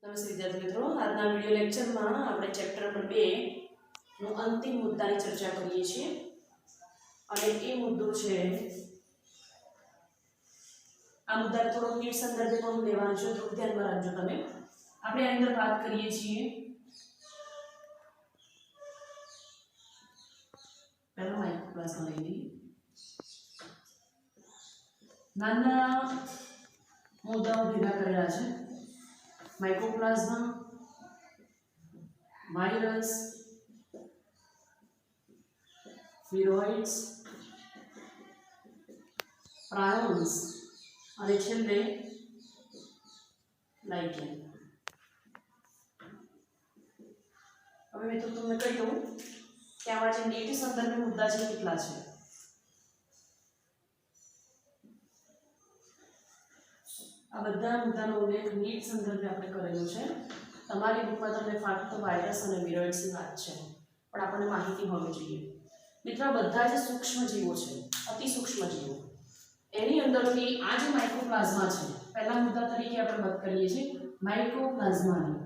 નમસ્તે વિદ્યાર્થી મિત્રો, આજના વિડિયો લેક્ચરમાં આપણે ચેપ્ટર નંબર 2 નો અંતિમ મુદ્દાની ચર્ચા કરીએ છીએ અને એ મુદ્દો છે આ મુદ્દાને થોડો નીટ સંદર્ભે પણ લેવાનો છે, તો ધ્યાનમાં રાખજો તમે. આપણે આની અંદર વાત કરીએ છીએ પહેલા માઇક્રો ક્લાસમાં લઈ લઈએ. નાના મુદ્દાઓ ભેગા કરેલા છે. માઇક્રોપ્લાઝ્મા, વાયરસ, સ્ફિરોઇડ્સ, પ્રાયોન્સ અને છેલ્લે લાઇકેન. હવે મિત્રો તમને કહી દઉં કે આવા જે નીટ સંદર્ભે મુદ્દા છે કેટલા છે. આ બધા મુદ્દાનો ઉલ્લેખ નીટ સંદર્ભે આપણે કરેલો છે. તમારી બુકમાં તમને ફક્ત વાયરસ અને વિરોઇડ્સની વાત છે, પણ આપણને માહિતી હોવી જોઈએ. મિત્રો, બધા જે સૂક્ષ્મ જીવો છે, અતિ સૂક્ષ્મ જીવો, એની અંદરથી આ જે માઇક્રોપ્લાઝ્મા છે, પહેલા મુદ્દા તરીકે આપણે વાત કરીએ છીએ માઇક્રોપ્લાઝ્માની.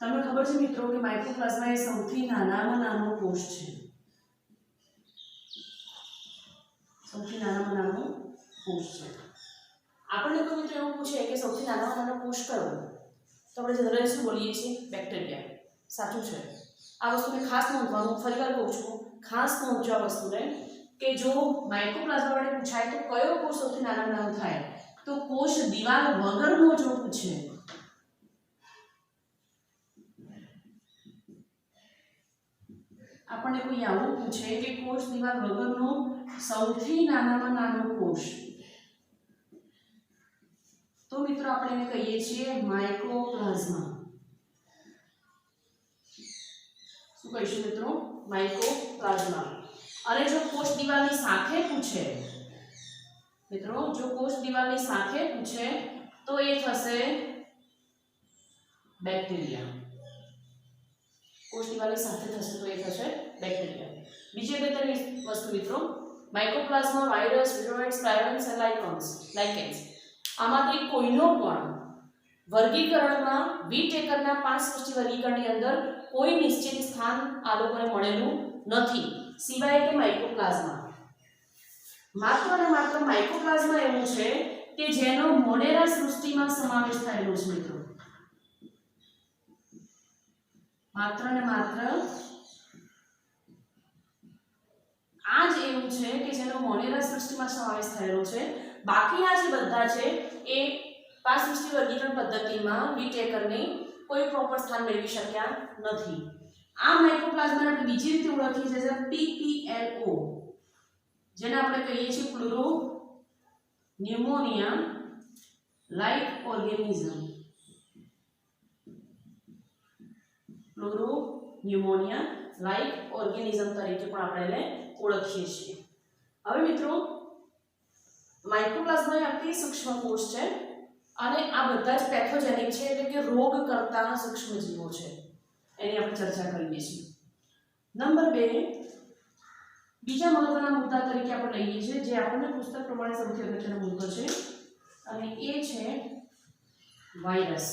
તમને ખબર છે મિત્રો કે માઇક્રોપ્લાઝ્મા એ સૌથી નાનામાં નાનો કોષ છે. સૌથી નાનામાં નાનો કોષ છે. આપણને કોઈ મિત્રો એવું પૂછે કે સૌથી નાનામાં નાનો કોષ કયો, તો આપણે જનરલી શું બોલીએ છીએ? બેક્ટેરિયા. સાચું છે. આ વસ્તુને ખાસ નોંધવાનું, ફરીવાર કહું છું, ખાસ નોંધજો આ વસ્તુને કે જો માઇક્રોપ્લાઝ્મા વડે પૂછાય તો કયો કોષ સૌથી નાનામાં નાનો થાય, તો કોષ દિવાલ વગરનો જો પૂછે આપણને કોઈ આવું પૂછે કે કોષ દિવાલ વગરનો સૌથી નાનામાં નાનો કોષ, તો મિત્રો આપણે એને કહીએ છીએ માઇક્રોપ્લાઝ્મા. શું કહીશું મિત્રો? માઇક્રોપ્લાઝ્મા. અને જો કોષ દિવાલની સાથે પૂછે મિત્રો, જો કોષ દિવાલની સાથે પૂછે તો એ થશે બેક્ટેરિયા. કોષ દિવાલની સાથે થશે તો એ થશે બેક્ટેરિયા. બીજી અગત્યની વસ્તુ મિત્રો, માઇક્રોપ્લાઝ્મા, વાયરસ, વિરોઇડ્સ, પ્રાયોન્સ અને લાઇકેન્સ, આમાંથી કોઈનો પણ વર્ગીકરણમાં વિટેકરના 5 સૃષ્ટિ વર્ગીકરણની અંદર કોઈ નિશ્ચિત સ્થાન આ લોકોને મળેલું નથી, સિવાય કે માઇક્રોપ્લાઝ્મા. માત્ર ને માત્ર માઇક્રોપ્લાઝ્મા એવું છે કે જેનો મોનેરા સૃષ્ટિમાં સમાવેશ થયેલો છે મિત્રો. માત્ર ને માત્ર આ જ એવું છે કે જેનો મોનેરા સૃષ્ટિમાં સમાવેશ થયેલો છે. બાકીના જે બધા છે એ 5 સૃષ્ટિ વર્ગીકરણ પદ્ધતિમાં વિટેકરની કોઈ પ્રોપર સ્થાન મેળવી શક્યા નથી. આ માઇક્રોપ્લાઝ્માને આપણે બીજી રીતે ઓળખીએ છીએ PPLO, જેને આપણે કહીએ છીએ pleuro pneumonia like organism. Pleuro pneumonia like organism તરીકે પણ આપણે એને ઓળખીએ છીએ. હવે મિત્રો, માઇક્રોપ્લાઝ્મા એ અતિ સૂક્ષ્મ કોષ છે અને આ બધા જ પેથોજેનિક છે, એટલે કે રોગ કરતા સૂક્ષ્મ જીવો છે. એની આપણે ચર્ચા કરીએ છીએ. નંબર 2, બીજા મહત્વના મુદ્દા તરીકે આપણે લઈએ છીએ, જે આપણને પુસ્તક પ્રમાણે સૌથી અગત્યનો મુદ્દો છે, અને એ છે વાયરસ.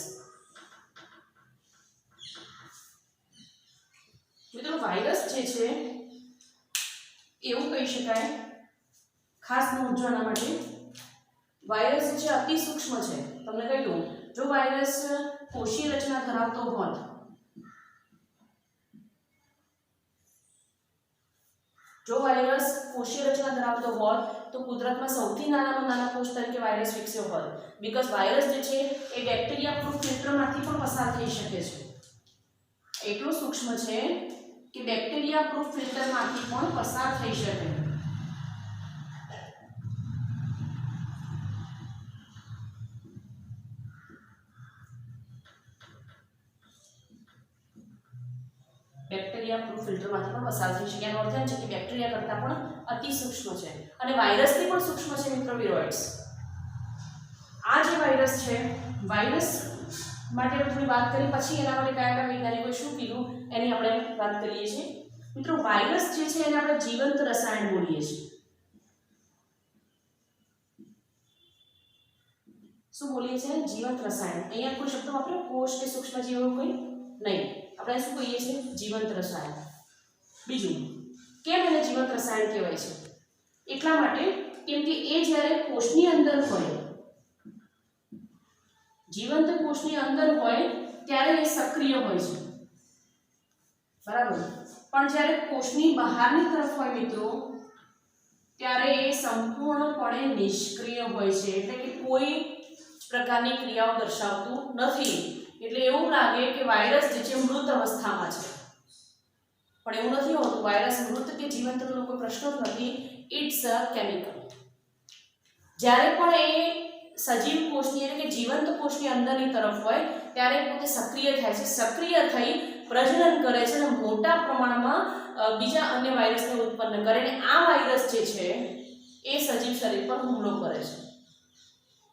મિત્રો, વાયરસ જે છે એવું કહી શકાય, ખાસ નોંધજો આના માટે, વાયરસ જે અતિ સૂક્ષ્મ છે. તમને કહી દઉં, જો વાયરસ કોષીય રચના ધરાવતો હોત, તો કુદરતમાં સૌથી નાનામાં નાના કોષ તરીકે વાયરસ વિકસ્યો હોત. બીકોઝ વાયરસ જે છે એ બેક્ટેરિયા પ્રૂફ ફિલ્ટરમાંથી પણ પસાર થઈ શકે છે. એટલું સૂક્ષ્મ છે કે બેક્ટેરિયા પ્રૂફ ફિલ્ટરમાંથી પણ પસાર થઈ શકે. બેક્ટેરિયા પ્રૂફ ફિલ્ટરમાંથી પણ પસાર થઈ શકે. એનો અર્થ એ છે કે બેક્ટેરિયા કરતાં પણ અતિ સૂક્ષ્મ છે, અને વાયરસથી પણ સૂક્ષ્મ છે મિત્રો વિરોઇડ્સ. આ જે વાયરસ છે, વાયરસ માટે આપણે થોડી વાત કરી, પછી એના માટે કયા કયા વૈજ્ઞાનિકોએ શું કીધું એની આપણે વાત કરીએ છીએ. મિત્રો, વાયરસ જે છે એને આપણે જીવંત રસાયણ બોલીએ છીએ. શું બોલીએ છીએ? જીવંત રસાયણ. અહીંયા કોઈ શબ્દ વાપરે કોષ કે સૂક્ષ્મજીવ એવું કંઈ નહીં. આપણે શું કહીએ છીએ? જીવંત રસાયણ. બીજું, કેમ એને જીવંત રસાયણ કહેવાય છે? એટલા માટે કેમ કે એ જ્યારે કોષની અંદર હોય, જીવંત કોષની અંદર હોય ત્યારે એ સક્રિય હોય છે, બરાબર. પણ જ્યારે કોષની બહારની તરફ હોય મિત્રો, ત્યારે એ સંપૂર્ણપણે નિષ્ક્રિય હોય છે, એટલે કે કોઈ પ્રકારની ક્રિયાઓ દર્શાવતું નથી. એટલે એવું લાગે કે વાયરસ જે છે મૃત અવસ્થામાં છે, પણ એવું નથી હોતું. વાયરસ મૃત કે જીવંતનો કોઈ પ્રશ્ન જ નથી. It's a chemical. જ્યારે પણ એ સજીવ કોષની એટલે કે જીવંત કોષની અંદરની તરફ હોય ત્યારે પોતે સક્રિય થાય છે. સક્રિય થઈ પ્રજનન કરે છે અને મોટા પ્રમાણમાં બીજા અન્ય વાયરસને ઉત્પન્ન કરે, અને આ વાયરસ જે છે એ સજીવ શરીર પર હુમલો કરે છે.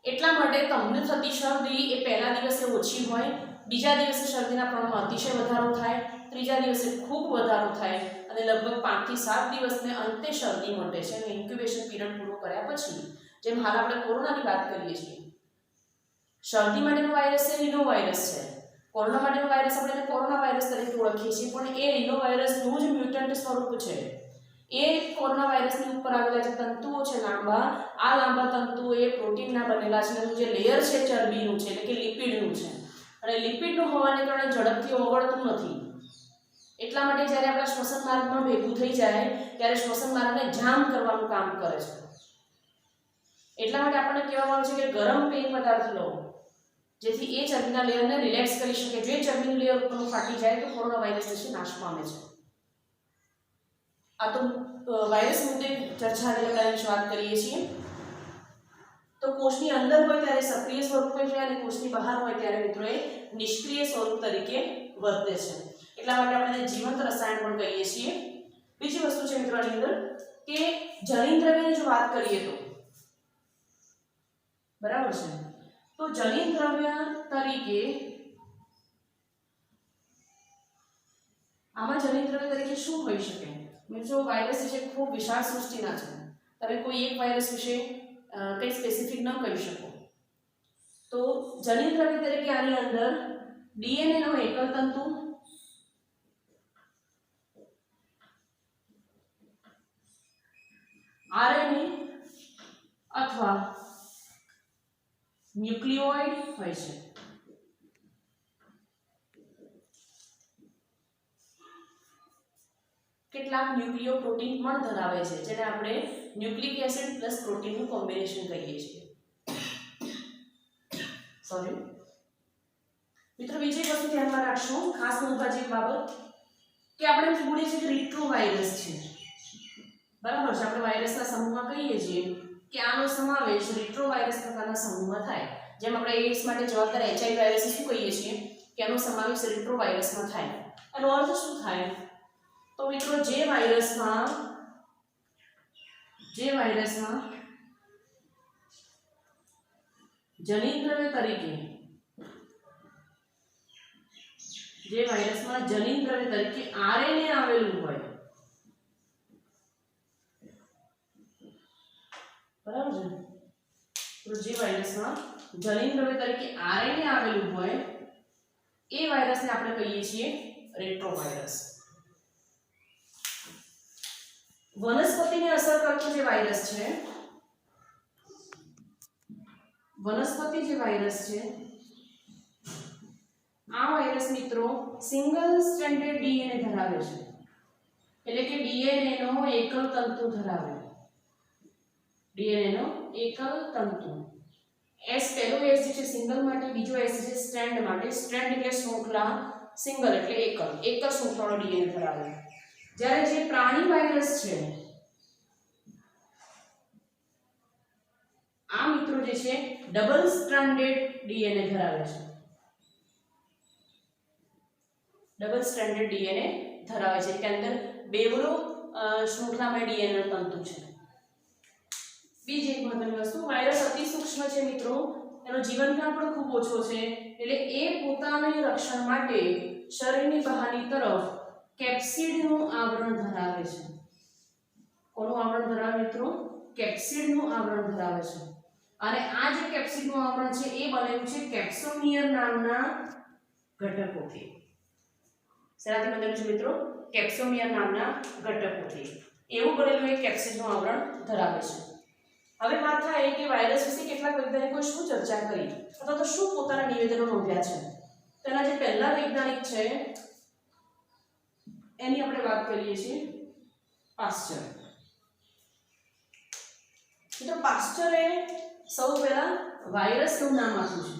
એટલા માટે તમને થતી શરદી એ પહેલા દિવસે ઓછી હોય, બીજા દિવસે શરદીના પ્રમાણમાં અતિશય વધારો થાય, ત્રીજા દિવસે ખૂબ વધારો થાય અને લગભગ 5 થી 7 દિવસને અંતે શરદી મટે છે. અને ઇન્ક્યુબેશન પીરિયડ પૂરો કર્યા પછી, જેમ હાલ આપણે કોરોનાની વાત કરીએ છીએ, શરદી માટેનો વાયરસ છે રીનો વાયરસ છે, કોરોના માટેનો વાયરસ આપણે એને કોરોના વાયરસ તરીકે ઓળખીએ છીએ, પણ એ રીનો વાયરસનું જ મ્યુટન્ટ સ્વરૂપ છે. એ કોરોના વાયરસની ઉપર આવેલા જે તંતુઓ છે લાંબા, આ લાંબા તંતુઓ એ પ્રોટીનના બનેલા છે, એનું જે લેયર છે ચરબીનું છે એટલે કે લિપિડનું છે, અને લિપિડનું હોવાને કારણે ઝડપથી ઓગળતું નથી. એટલા માટે જ્યારે આપણા શ્વસન માર્ગમાં ભેગું થઈ જાય ત્યારે શ્વસન માર્ગને જામ કરવાનું કામ કરે છે. એટલા માટે આપણને કહેવામાં આવે છે કે ગરમ પેય પદાર્થ લો, જેથી એ ચરબીના લેયરને રિલેક્સ કરી શકે. જો એ ચરબીનું લેયર ઉપરનું ફાટી જાય તો કોરોના વાયરસ જે છે નાશ પામે છે. આ તો વાયરસ મુદ્દે ચર્ચા વિશે વાત કરીએ છીએ. તો કોષની અંદર હોય ત્યારે સક્રિય સ્વરૂપે છે અને કોષની બહાર હોય ત્યારે મિત્રો એ નિષ્ક્રિય સ્વરૂપ તરીકે વર્તે છે. એટલા માટે આપણે જીવંત રસાયણ પણ કહીએ છીએ. બીજી વસ્તુ છે મિત્રો આની અંદર કે જનીન દ્રવ્યની જો વાત કરીએ તો, બરાબર છે, તો જનીન દ્રવ્ય તરીકે આમાં જનીન દ્રવ્ય તરીકે શું હોઈ શકે? મિત્રો વાયરસ વિશે ખૂબ વિશાળ સૃષ્ટિના છે. તમે કોઈ એક વાયરસ વિશે કંઈ સ્પેસિફિક ન કહી શકો. તો જનીન દ્રવ્ય તરીકે આની અંદર ડીએનએ નો એકલ તંતુ, આરએનએ અથવા ન્યુક્લિયોઇડ હોય છે. કેટલાક ન્યુક્લિયો પ્રોટીન પણ ધરાવે છે, જેને આપણે ન્યુક્લિક એસિડ પ્લસ પ્રોટીનનું કોમ્બિનેશન કહીએ છીએ. સોરી મિત્રો, બીજી વસ્તુ ધ્યાનમાં રાખશું, ખાસ નોંધવા જેવી બાબત કે આપણે બોલીએ છીએ કે રિટ્રોવાયરસ છે, બરાબર છે. આપણે વાયરસના સમૂહમાં કહીએ છીએ કે આનો સમાવેશ રિટ્રોવાયરસ પ્રકારના સમૂહમાં થાય. જેમ આપણે એઇડ્સ માટે જવાબદાર એચઆઈવી વાયરસ શું કહીએ છીએ કે આનો સમાવેશ રિટ્રોવાયરસમાં થાય. એનો અર્થ શું થાય? તો મિત્રો જે વાયરસમાં જનીન દ્રવ્ય તરીકે આરએનએ આવેલું હોય, બરાબર છે. તો જે વાયરસમાં જનીન દ્રવ્ય તરીકે આરએનએ આવેલું હોય એ વાયરસને આપણે કહીએ છીએ રેટ્રોવાયરસ. વનસ્પતિને અસર કરતો જે વાયરસ છે, વનસ્પતિ જે વાયરસ છે, આ વાયરસ મિત્રો સિંગલ સ્ટ્રેન્ડેડ ડીએનએ ધરાવે છે, એટલે કે ડીએનએ નો એકલ તંતુ ધરાવે. ડીએનએ નો એકલ તંતુ. એસ પહેલો એસ જે છે સિંગલ માટે, બીજો એસ છે સ્ટ્રેન્ડ માટે. સ્ટ્રેન્ડ એટલે શૃંખલા, સિંગલ એટલે એકલ શૃંખલાનો ડીએનએ ધરાવે. જ્યારે જે પ્રાણી વાયરસ છે આ મિત્રો જે છે ડબલ સ્ટ્રેન્ડેડ ડીએનએ ધરાવે છે. ડબલ સ્ટ્રેન્ડેડ ડીએનએ ધરાવે છે કે અંદર બેવડો શૃંખલામાં ડીએનએ તંતુ છે. બીજી એક મહત્વની વસ્તુ, વાયરસ અતિ સૂક્ષ્મ છે મિત્રો, એનો જીવનકાળ પણ ખૂબ ઓછો છે, એટલે એ પોતાના રક્ષણ માટે શરીરની બહારની તરફ કેપ્સિડનું આવરણ ધરાવે છે. કોનું આવરણ ધરાવે મિત્રો? કેપ્સિડનું આવરણ ધરાવે છે. અને આ જે કેપ્સિડનું આવરણ છે એ બનેલું છે કેપ્સોમિયર નામના ઘટકોથી. શેનાથી બનેલું છે મિત્રો? કેપ્સોમિયર નામના ઘટકોથી. એવું બનેલું એક કેપ્સિડનું આવરણ ધરાવે છે. હવે વાત થાય કે વાયરસ વિશે કેટલાક વૈજ્ઞાનિકોએ શું ચર્ચા કરી અથવા તો શું પોતાના નિવેદનો નોંધ્યા છે. તેના જે પહેલા વૈજ્ઞાનિક છે એની આપણે વાત કરીએ છીએ, પાસ્ચર. તો પાસ્ચરે સૌ પહેલા વાયરસનું નામ આપ્યું છે.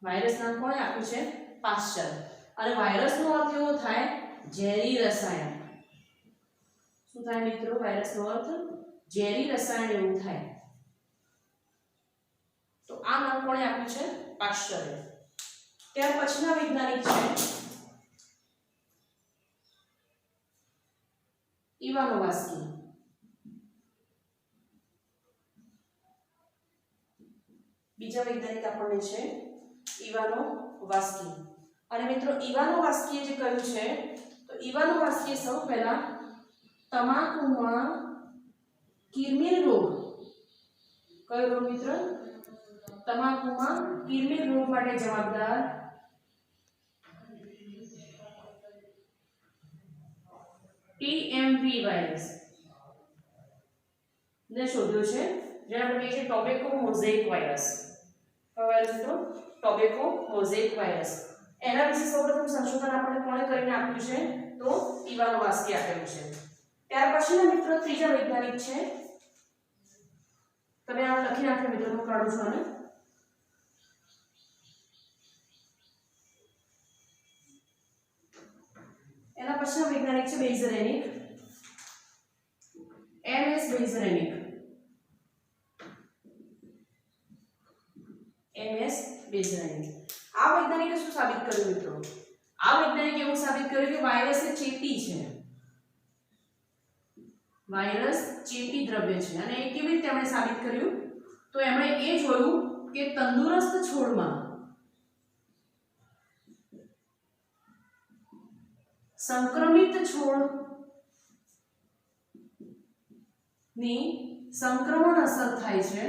વાયરસ નામ કોણે આપ્યું છે? પાસ્ચર. અને વાયરસનો અર્થ એવો થાય ઝેરી રસાયણ. શું થાય મિત્રો? વાયરસનો અર્થ ઝેરી રસાયણ એવું થાય. તો આ નામ કોણે આપ્યું છે? પાસ્ચરે. ત્યાર પછીના વૈજ્ઞાનિક છે ઇવાનોવાસ્કી. બીજા વૈજ્ઞાનિક આપણને છે ઇવાનોવાસ્કી. અને મિત્રો ઇવાનોવાસ્કીએ જે કહ્યું છે તો ઇવાનોવાસ્કીએ સૌ પહેલા તમાકુમાં કિરમિર રોગ, કયો રોગ મિત્ર? તમાકુમાં કિરમિર રોગ માટે જવાબદાર TMV વાયરસ ને શોધ્યો છે, જેને આપણે કહીએ છીએ ટોબેકો મોઝેઇક વાયરસ. કયો વાયરસ મિત્રો? Tobacco mosaic virus. એના વિશે સૌપ્રથમ સંશોધન આપણે કોણે કરીને આપ્યું છે? તો ઇવાનોવાસ્કી આપેલું છે. ત્યાર પછીના મિત્રો ત્રીજા વૈજ્ઞાનિક છે, તમે આ લખી નાખો મિત્રો, હું કાઢું છું આને. એના પછીના વૈજ્ઞાનિક છે બેઝરેનિક, MS બેઝરેનિક. MS બેઝરેનિક. આ વૈજ્ઞાનિકે શું સાબિત કર્યું મિત્રો? આ વૈજ્ઞાનિકે એવું સાબિત કર્યું કે વાયરસ એ ચેપી છે. વાયરસ ચેપી દ્રવ્ય છે. અને એ કેવી રીતે એમણે સાબિત કર્યું? તો એમણે એ જોયું કે તંદુરસ્ત છોડમાં સંક્રમિત છોડની સંક્રમણ અસર થાય છે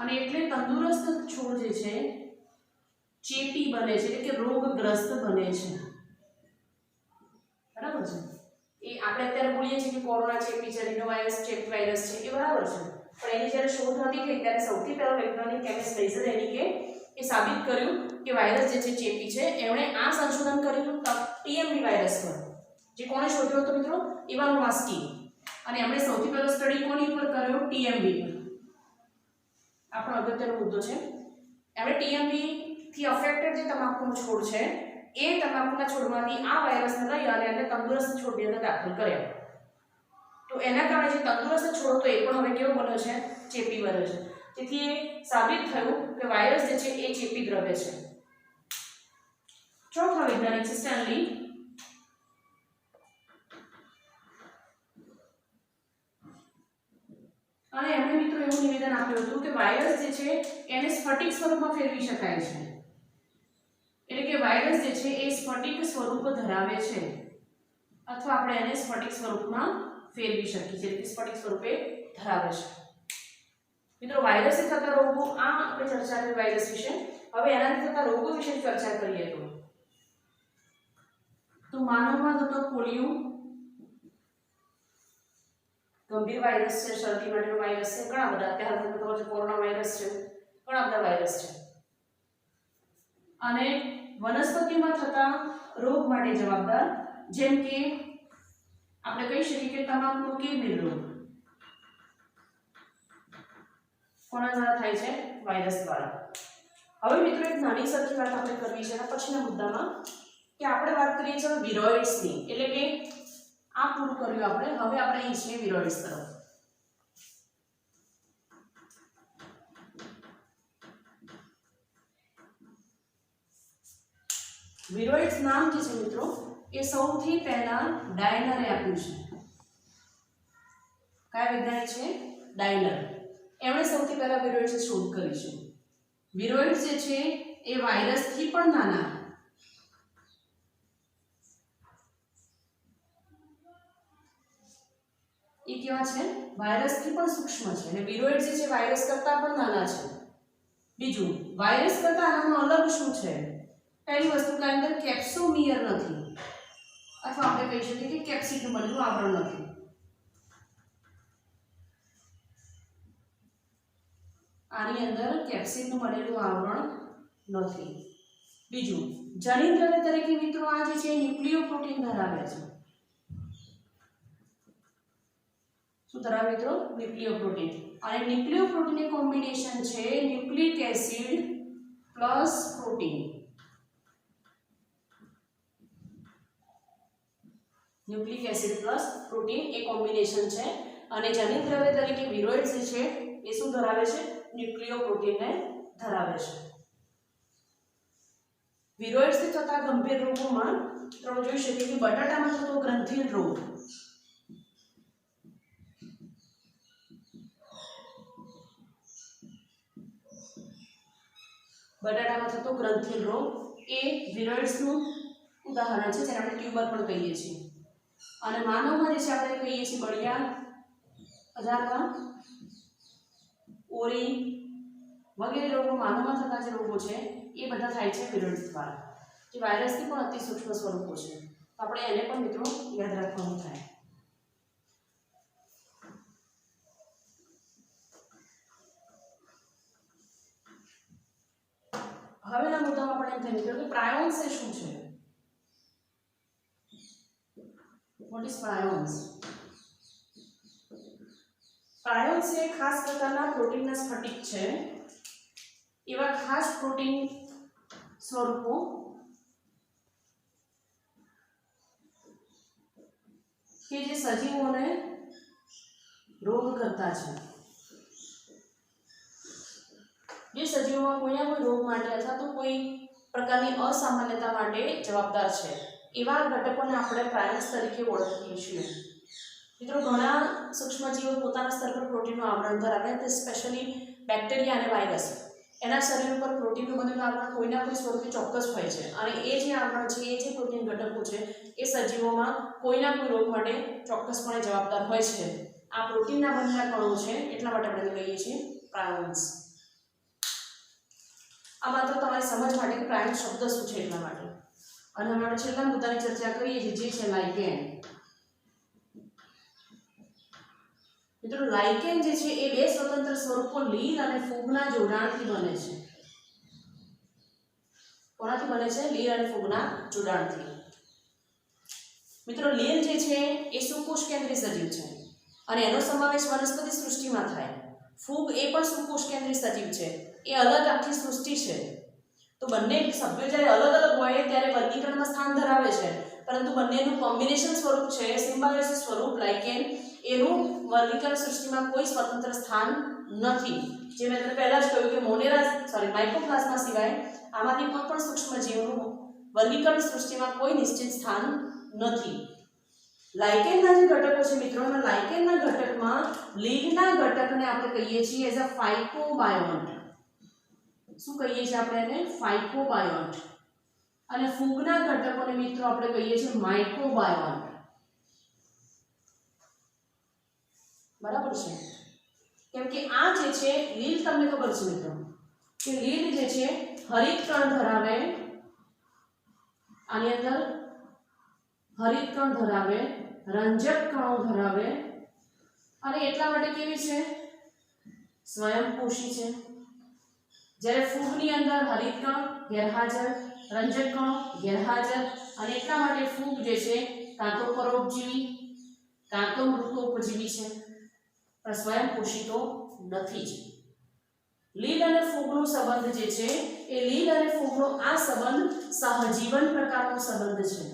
અને એટલે તંદુરસ્ત છોડ જે છે ચેપી બને છે, એટલે કે રોગગ્રસ્ત બને છે. બરાબર છે? એ આપણે અત્યારે બોલીએ છીએ કે કોરોના ચેપી છે, રીનોવાયરસ ચેપી વાયરસ છે, એ બરાબર છે. પણ એની જ્યારે શોધ હતી થઈ ત્યારે સૌથી પહેલા વૈજ્ઞાનિક MS બેઝરેનિકે એ સાબિત કર્યું કે વાયરસ જે છે ચેપી છે. એમણે આ સંશોધન કર્યું TMV વાયરસ પર, જે કોણે શોધ્યો હતો મિત્રો? ઇવાનોવાસ્કી. અને એમણે સૌથી પહેલો સ્ટડી કોની ઉપર કર્યો? TMV પર. આપણો અગત્યનો મુદ્દો છે. એમણે TMV થી અફેક્ટેડ જે તમાકુનો છોડ છે એ તમાકુના છોડમાંથી આ વાયરસને લઈ અને એને તંદુરસ્ત છોડની અંદર દાખલ કર્યા. તો એના કારણે જે તંદુરસ્ત છોડ હતો એ પણ હવે કેવો બન્યો છે? ચેપી બન્યો છે. તેથી એ સાબિત થયું કે વાયરસ જે છે એ ચેપી દ્રવ્ય છે. ચોથા વૈજ્ઞાનિક છે સ્ટેનલી. અને એમણે મિત્રો એવું નિવેદન આપ્યું હતું કે વાયરસ જે છે એને સ્ફટિક સ્વરૂપમાં ફેરવી શકાય છે. એટલે કે વાયરસ જે છે એ સ્ફટિક સ્વરૂપ ધરાવે છે, અથવા આપણે એને સ્ફટિક સ્વરૂપમાં ફેરવી શકીએ છીએ, એટલે સ્ફટિક સ્વરૂપે ધરાવે છે. મિત્રો વાયરસથી થતા રોગો, આ આપણે ચર્ચા કરી વાયરસ વિશે. હવે એનાથી થતા રોગો વિશે ચર્ચા કરીએ તો માનવમાં થતો પોલિયો ગંભીર વાયરસ છે, શરદી માટેનો વાયરસ છે, ઘણા બધા. અત્યારે તમને ખબર છે કોરોના વાયરસ છે, ઘણા બધા વાયરસ છે. અને વનસ્પતિમાં થતા રોગ માટે જવાબદાર, જેમ કે આપણે કહી શકીએ કે તમાકુનો કિરમિર રોગ કોના દ્વારા થાય છે? વાયરસ દ્વારા. હવે મિત્રો એક નાની સરખી વાત આપણે કરવી છે એના પછીના મુદ્દામાં, કે આપણે વાત કરીએ છીએ વિરોઇડ્સની. એટલે કે આ પૂરું કર્યું આપણે, હવે આપણે અહીં છીએ વિરોઇડ્સ તરફ. વિરોઇડ્સ નામ જે છે મિત્રો એ સૌથી પહેલા ડાયનરે આપ્યું છે. કયા વૈજ્ઞાનિક છે? ડાયનર. એમણે સૌથી પહેલા વિરોઇડ્સની શોધ કરી છે. વિરોઇડ્સ જે છે એ વાયરસથી પણ નાના એ કેવા છે? વાયરસથી પણ સૂક્ષ્મ છે અને વિરોઇડ જે છે વાયરસ કરતાં પણ નાના છે. બીજું, વાયરસ કરતાં આનામાં અલગ શું છે? પહેલી વસ્તુ કે અંદર કેપ્સોમિયર નથી, અથવા આપણે કહી શકીએ કે કેપ્સિડનું બનેલું આવરણ નથી. આની અંદર કેપ્સિડનું બનેલું આવરણ નથી. બીજું, જનીનદ્રવ્ય તરીકે મિત્રો આ જે છે ન્યુક્લિયોપ્રોટીન ધરાવે છે. શું ધરાવે મિત્રો? ન્યુક્લિયોપ્રોટીન. અને ન્યુક્લિયોપ્રોટીન એ કોમ્બિનેશન છે nucleic acid plus protein. Nucleic acid plus protein એ કોમ્બિનેશન છે અને જનીનદ્રવ્ય તરીકે વિરોઇડ્સ જે છે એ શું ધરાવે છે? ન્યુક્લિયોપ્રોટીનને ધરાવે છે. વિરોઇડ્સથી થતા ગંભીર રોગોમાં તમે જોઈ શકીએ કે બટાટામાં થતો ગ્રંથિલ રોગ, બટાટામાં થતો ગ્રંથિલ રોગ એ વિરોઇડ્સનું ઉદાહરણ છે, જેને આપણે ટ્યુબર પણ કહીએ છીએ. અને માનવમાં જે છે આપણે કહીએ છીએ બળિયા, અજારવા, ઓરી વગેરે રોગો, માનવમાં થતા જે રોગો છે એ બધા થાય છે વિરોઇડ્સ દ્વારા, જે વાયરસથી પણ અતિ સૂક્ષ્મ સ્વરૂપો છે. તો આપણે એને પણ મિત્રો યાદ રાખવાનું થાય. હવેના મુદ્દામાં આપણે એમ થઈ ગયું કે પ્રાયોન્સ એ શું છે? What is પ્રાયોન્સ? પ્રાયોન્સ એ ખાસ પ્રકારના પ્રોટીનના સ્ફટિક છે. એવા ખાસ પ્રોટીન સ્વરૂપો કે જે સજીવોને રોગ કરતા છે, જે સજીવોમાં કોઈના કોઈ રોગ માટે અથવા તો કોઈ પ્રકારની અસામાન્યતા માટે જવાબદાર છે, એવા ઘટકોને આપણે પ્રાયોન્સ તરીકે ઓળખીએ છીએ. મિત્રો, ઘણા સૂક્ષ્મજીવો પોતાના સ્તર પર પ્રોટીનનું આવરણ ધરાવે છે, સ્પેશિયલી બેક્ટેરિયા અને વાયરસ. એના શરીર પર પ્રોટીનનું બનેલું આવરણ કોઈના કોઈ સ્વરૂપે ચોક્કસ હોય છે અને એ જે આવરણ છે, એ જે પ્રોટીન ઘટકો છે, એ સજીવોમાં કોઈના કોઈ રોગ માટે ચોક્કસપણે જવાબદાર હોય છે. આ પ્રોટીનના બનેલા કણો છે, એટલા માટે આપણે કહીએ છીએ પ્રાયોન્સ. આ માત્ર તમારી સમજ માટે કે પ્રાયોન્સ શબ્દ શું છે એટલા માટે. અને હવે આપણે છેલ્લા મુદ્દાની ચર્ચા કરીએ છીએ, જે છે લાઇકેન. મિત્રો, લાઇકેન જે છે એ બે સ્વતંત્ર સ્વરૂપો લીલ અને ફૂગના જોડાણથી બને છે. કોનાથી બને છે? લીલ અને ફૂગના જોડાણથી. મિત્રો, લીલ જે છે એ સુકોષ કેન્દ્રી સજીવ છે અને એનો સમાવેશ વનસ્પતિ સૃષ્ટિમાં થાય. ફૂગ એ પણ સુકોષ કેન્દ્રી સજીવ છે, એ અલગ આખી સૃષ્ટિ છે. તો બંને સભ્યો જ્યારે અલગ અલગ હોય ત્યારે વર્ગીકરણમાં સ્થાન ધરાવે છે, પરંતુ બંનેનું કોમ્બિનેશન સ્વરૂપ છે, સિમ્બાયોસિસ સ્વરૂપ લાઇકેન, એનું વર્ગીકરણ સૃષ્ટિમાં કોઈ સ્વતંત્ર સ્થાન નથી. જે મેં તમને પહેલા જ કહ્યું કે માઇક્રોપ્લાઝ્મા સિવાય આમાંથી કોઈ પણ સૂક્ષ્મજીવનું વર્ગીકરણ સૃષ્ટિમાં કોઈ નિશ્ચિત સ્થાન નથી. લાઇકેનના જે ઘટકો છે મિત્રો, એમાં લાઇકેનના ઘટકમાં લીલના ઘટકને આપણે કહીએ છીએ એઝ અ ફાઇકોબાયોન્ટ. શું કહીએ છીએ આપણે એને? ફાઇકોબાયોન્ટ. અને ફૂગના ઘટકોને મિત્રો આપણે કહીએ છીએ માઇક્રોબાયોન્ટ. બરાબર છે? કેમ કે આ જે છે લીલ, તમને ખબર છે મિત્રો કે લીલ જે છે હરિત કણ ધરાવે, આની અંદર હરિત કણ ધરાવે, રંજક કણો ધરાવે અને એટલા માટે કેવી છે? સ્વયંપોષી છે. જ્યારે ફૂગની અંદર હરિત કણ ગેરહાજર, રંજક કણો ગેરહાજર અને એટલા માટે ફૂગ જે છે કાં તો પરોપજીવી કાં તો મૃતોપજીવી છે, પણ સ્વયંપોષી તો નથી જ. લીલ અને ફૂગનો સંબંધ જે છે એ લીલ અને ફૂગનો આ સંબંધ સહજીવન પ્રકારનો સંબંધ છે.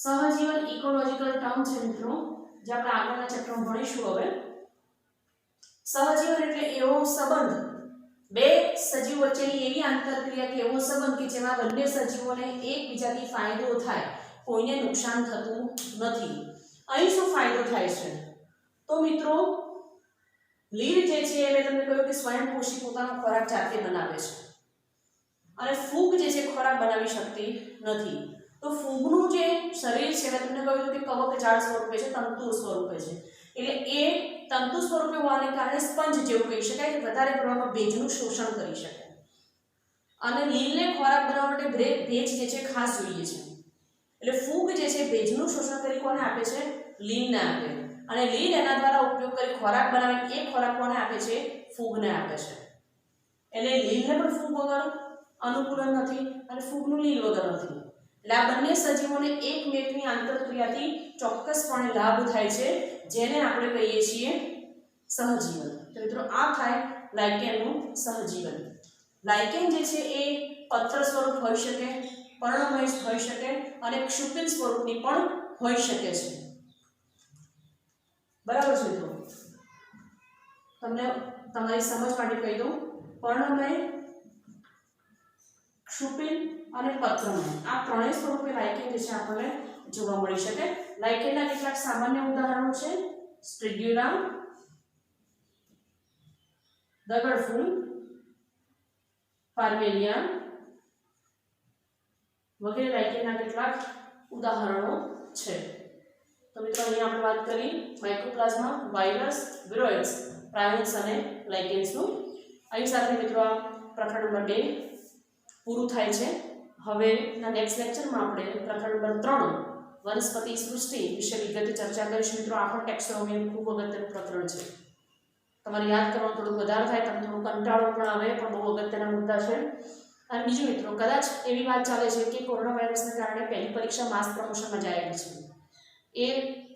સહજીવન ઇકોલોજીકલ ટર્મ છે મિત્રો, જે આપણે આગળના ચેપ્ટરમાં ભણીશું. હવે સહજીવન એટલે એવો સંબંધ, બે સજીવો વચ્ચેની એવી આંતરક્રિયા કે એવો સંબંધ કે જેમાં બંને સજીવોને એકબીજાથી ફાયદો થાય, કોઈને નુકસાન થતું નથી. અહીં શું ફાયદો થાય છે? તો મિત્રો, લીલ જે છે એ મેં તમને કહ્યું કે સ્વયંપોષી પોતાનો ખોરાક જાતે બનાવે છે અને ફૂગ જે છે ખોરાક બનાવી શકતી નથી. તો ફૂગનું જે શરીર છે, મેં તમને કહ્યું કે કવક જાળ સ્વરૂપે છે, તંતુ સ્વરૂપે છે. એટલે એ તંતુ સ્વરૂપે હોવાને કારણે સ્પંજ જેવું કહી શકાય કે વધારે પ્રમાણમાં ભેજનું શોષણ કરી શકે. અને લીલને ખોરાક બનાવવા માટે ભેજ જે છે ખાસ જોઈએ છે. એટલે ફૂગ જે છે ભેજનું શોષણ કરી કોને આપે છે? લીલને આપે. અને લીલ એના દ્વારા ઉપયોગ કરી ખોરાક બનાવે, એ ખોરાક કોને આપે છે? ફૂગને આપે છે. એટલે લીલને પણ ફૂગ વગર અનુકૂલન નથી અને ફૂગનું લીલ વગર નથી. એટલે આ બંને સજીવોને એકમેકની આંતરક્રિયાથી ચોક્કસપણે લાભ થાય છે, જેને આપણે કહીએ છીએ સહજીવન. તો મિત્રો આ થાય લાઇકેનનું સહજીવન. લાઇકેન જે છે એ પત્ર સ્વરૂપ હોઈ શકે, પર્ણમય હોઈ શકે અને ક્ષુપિત સ્વરૂપની પણ હોઈ શકે છે. બરાબર છે મિત્રો? તમને તમારી સમજ માટે કહી દઉં, પર્ણમય, ક્ષુપિત અને પત્રમય આ ત્રણેય સ્વરૂપે લાઇકેન જે છે આપણને જોવા મળી શકે. લાઇકેનના કેટલાક સામાન્ય ઉદાહરણો છે: સ્ટ્રિગ્યુલા, દગડફૂલ, પાર્મેલિયા વગેરે લાઇકેનના કેટલાક ઉદાહરણો છે. તો મિત્રો અહીં આપણે વાત કરી માઇક્રોપ્લાઝ્મા, વાયરસ, વિરોઇડ્સ, પ્રાયોન્સ અને લાઇકેન્સનું. અહીં સાથે મિત્રો આ પ્રકરણ નંબર 2 પૂરું થાય છે. હવેના નેક્સ્ટ લેક્ચરમાં આપણે પ્રકરણ નંબર 3 વનસ્પતિ સૃષ્ટિ વિશે વિગતે ચર્ચા કરીશું. મિત્રો આ પણ ટેક્સોનોમી ખૂબ અગત્યનું પ્રકરણ છે. તમારે યાદ કરવાનું થોડું વધારે થાય, તમને થોડું કંટાળો પણ આવે, પણ બહુ અગત્યના મુદ્દા છે. અને બીજું મિત્રો, કદાચ એવી વાત ચાલે છે કે કોરોના વાયરસને કારણે પહેલી પરીક્ષા માસ પ્રમોશનમાં જાયેલી છે. એ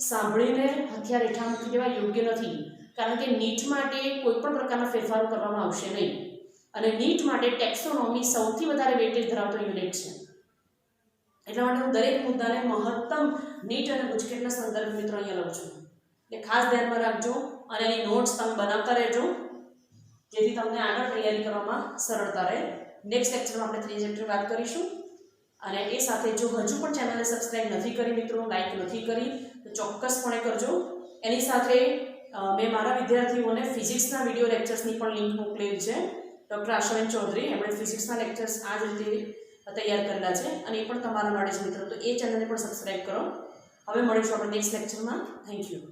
સાંભળીને હથિયાર હેઠા મૂકી દેવા યોગ્ય નથી, કારણ કે નીટ માટે કોઈ પણ પ્રકારના ફેરફારો કરવામાં આવશે નહીં. અને નીટ માટે ટેક્સોનોમી સૌથી વધારે વેટેજ ધરાવતો યુનિટ છે. એટલા માટે હું દરેક મુદ્દાને મહત્તમ નીટ અને ગુજકેટના સંદર્ભ મિત્રો અહીંયા લઉં છું. એટલે ખાસ ધ્યાનમાં રાખજો અને એની નોટ્સ તમે બનાવતા રહેજો, જેથી તમને આગળ તૈયારી કરવામાં સરળતા રહે. નેક્સ્ટ લેક્ચરમાં આપણે 3 ચેપ્ટર વાત કરીશું. અને એ સાથે જો હજુ પણ ચેનલને સબસ્ક્રાઇબ નથી કરી મિત્રો, લાઈક નથી કરી, તો ચોક્કસપણે કરજો. એની સાથે મેં મારા વિદ્યાર્થીઓને ફિઝિક્સના વિડીયો લેક્ચર્સની પણ લિંક મોકલેલી છે. ડૉક્ટર આશાબેન ચૌધરી એમણે ફિઝિક્સના લેક્ચર્સ આ જ રીતે તૈયાર કરેલા છે અને એ પણ તમારા માટે છે મિત્રો. તો એ ચેનલને પણ સબસ્ક્રાઇબ કરો. હવે મળીશું આપણે નેક્સ્ટ લેક્ચરમાં. Thank you.